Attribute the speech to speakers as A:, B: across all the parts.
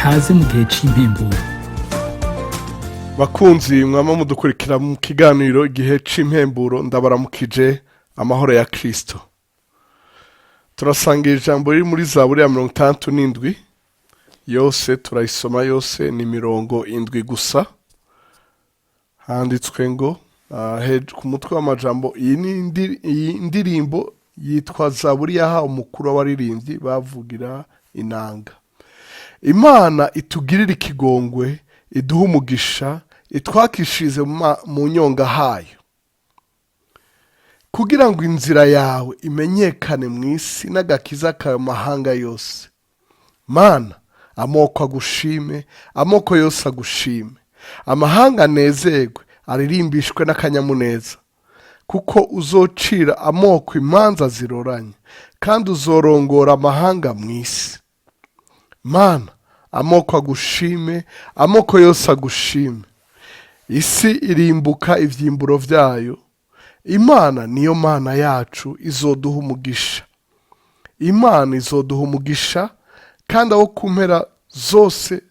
A: kaze mu gihe c'impemburo.
B: Bakunzi mwama mudukurikira mu kiganiro igihe c'impemburo, ndabaramukije amahoro ya Kristo. Turasangira ijambo riri muri Zaburi ya 67 yose turayisoma, yose ni mirongo indwi gusa. Handitswe ngo ku mutwe w'amajambo, iyi ndirimbo yitwa Zaburi yahawe umukuru w'abaririmbyi bavugira inanga. Imana itugirira ikigongwe, iduha umugisha, itwakishirize mu nyonga hayo, kugira ngo inzira yawe imenyekane mu isi n'agakiza kawe mahanga yose. Mana, amoko agushime, amoko yose agushime, amahanga anezerwe, aririmbishwe n'akanyamuneza, kuko uzocira amoko imanza ziroranye, kandi uzorongora amahanga mu isi. Mana, amoko agushime, amoko yose agushime, isi irimbuka ivyimburo vyayo. Imana niyo Mana yacu, izoduha umugisha. Imana izoduha umugisha, kandi abo ku mpera zose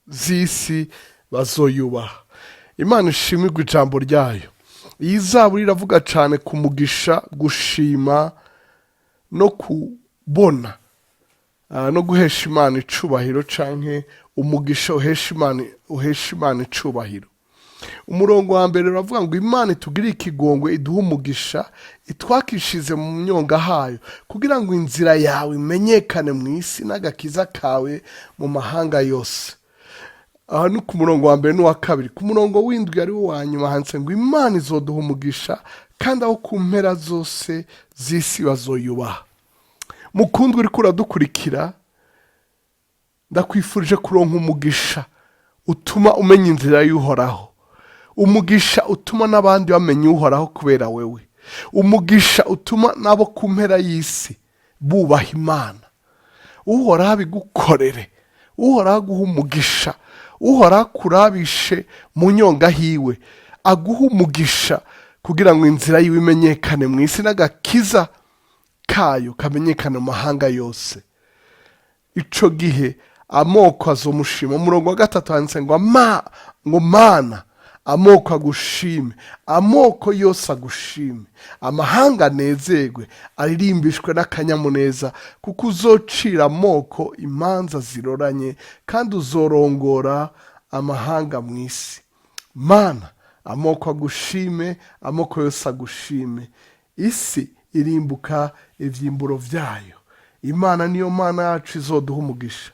B: z'isi bazoyubaha. Imana ishimirwe ijambo ryayo. Iyi Zaburi iravuga cane ku mugisha, gushima no kubona, no guhesha Imana icubahiro, canke umugisha uhesha Imana icubahiro. Umurongo wa mbere uravuga ngo Imana itugirire ikigongwe, iduha umugisha, itwakishize mu nyonga hayo, kugira ngo inzira yawe imenyekane mu isi n'agakiza kawe mu mahanga yose. Aha ni ku murongo wa mbere n'uwa kabiri. Ku murongo w'indwi ari wo wa nyuma handitse ngo Imana izoduha umugisha, kandi abo ku mpera zose z'isi bazoyubaha. Mukundwa uriko uradukurikira, ndakwifurije kuronka umugisha utuma umenya inzira y'Uhoraho, umugisha utuma n'abandi bamenya Uhoraho kubera wewe, umugisha utuma n'abo ku mpera y'isi bubaha Imana. Uhoraho abigukorere, Uhoraho aguha umugisha, Uhoraho akurabishe mu nyonga hiwe, aguha umugisha kugira ngo inzira yiwe imenyekane mu isi n'agakiza kayo kamenyekana mu mahanga yose. Ico gihe amoko azomushima. Umurongo wa gatatu handitse ngo Mana, amoko agushime, amoko yose agushime, amahanga anezerwe, aririmbishwe n'akanyamuneza, kuko uzocira amoko imanza ziroranye, kandi uzorongora amahanga mu isi. Mana, amoko agushime, amoko yose agushime, isi irimbuka ivyimburo vyayo. Imana niyo Mana yacu, izoduha umugisha.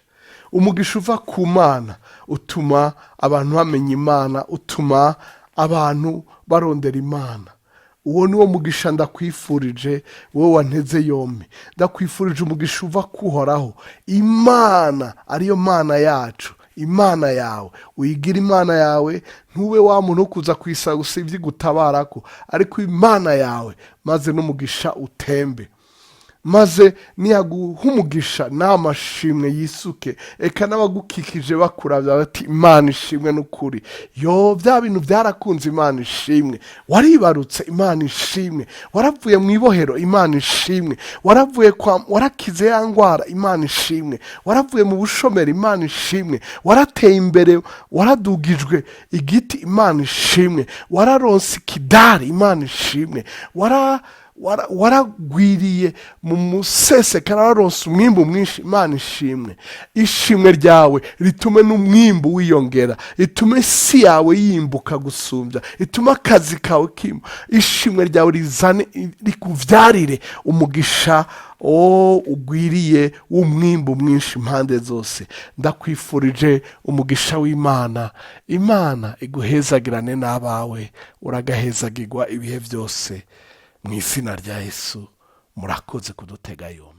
B: Umugisha uva ku Mana utuma abantu bamenya Imana, utuma abantu barondera Imana. Uwo niwo mugisha ndakwifurije, wowe wanteze yombi. Ndakwifurije umugisha uva kuhoraho. Imana ariyo Mana yacu, Imana yawe. Uyigira Imana yawe, ntube wa muntu kuza kwisa usivye gutabarako, ariko Imana yawe, maze n'umugisha utembe. Maze niyaguha umugisha n'amashimwe yisuke, eka n'abagukikije bakuravya bati Imana ishimwe n'ukuri. Yo, vya bintu vyarakunze, Imana ishimwe. Waribarutse, Imana ishimwe. Waravuye mu ibohero, Imana ishimwe. Warakize ya ngwara, Imana ishimwe. Waravuye mu bushomeri, Imana ishimwe. Warateye imbere, waradugijwe igiti, Imana ishimwe. Wararonse ikidari, Imana ishimwe. Waragwiriye mu musesekara, wararonse umwimbu mwinshi, Imana ishimwe. Ishimwe ryawe ritume n'umwimbu wiyongera, ritume isi yawe yimbuka gusumbya, ritume akazi kawe kima. Ishimwe ryawe rizane, rikuvyarire umugisha ugwiriye w'umwimbu mwinshi impande zose. Ndakwifurije umugisha w'Imana. Imana iguhezagirane n'abawe, uragahezagirwa ibihe byose. Mw'izina rya Yesu, murakoze kudutega yombi.